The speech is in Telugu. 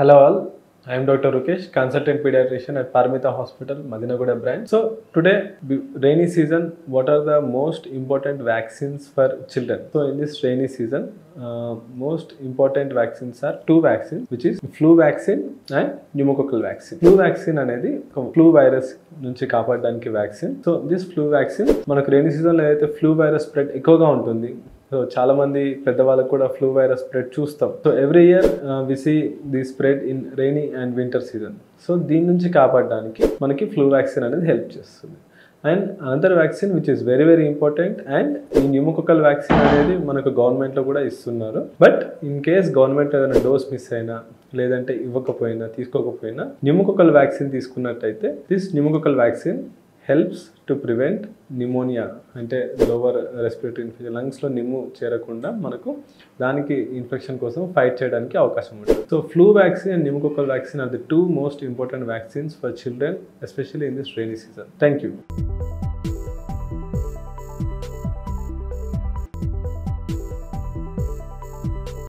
Hello all, I am Dr. Rukesh, consultant pediatrician at Paramita Hospital, Madinaguda branch. So today, rainy season, what are the most important vaccines for children? So in this rainy season, most important vaccines are two vaccines, which is flu vaccine and pneumococcal vaccine. Flu vaccine అనేది ఫ్లూ వైరస్ నుంచి కాపాడడానికి vaccine. So this flu vaccine మనకు రైనీ సీజన్లో అయితే ఫ్లూ వైరస్ స్ప్రెడ్ ఎక్కువగా ఉంటుంది. సో చాలా మంది పెద్దవాళ్ళకు కూడా ఫ్లూ వైరస్ స్ప్రెడ్ చూస్తాం. So every year we see the spread in rainy and winter season. So దీని నుంచి కాపాడడానికి మనకి ఫ్లూ వ్యాక్సిన్ అనేది హెల్ప్ చేస్తుంది. And another vaccine which is very very important, and ఈ న్యూమోకోకల్ వ్యాక్సిన్ అనేది మనకు గవర్నమెంట్లో కూడా ఇస్తున్నారు. బట్ ఇన్ కేస్ గవర్నమెంట్ ఏదైనా డోస్ మిస్ అయినా లేదంటే ఇవ్వకపోయినా తీసుకోకపోయినా న్యూమోకోకల్ వ్యాక్సిన్ తీసుకున్నట్టయితే this pneumococcal vaccine helps to prevent pneumonia, అంటే లోవర్ రెస్పిరేటరీ ఇన్ఫెక్షన్, లంగ్స్లో నిమ్ము చేరకుండా మనకు దానికి ఇన్ఫెక్షన్ కోసం ఫైట్ చేయడానికి అవకాశం ఉంటుంది. So flu vaccine and pneumococcal vaccine are the two most important vaccines for children, especially in this rainy season. Thank you.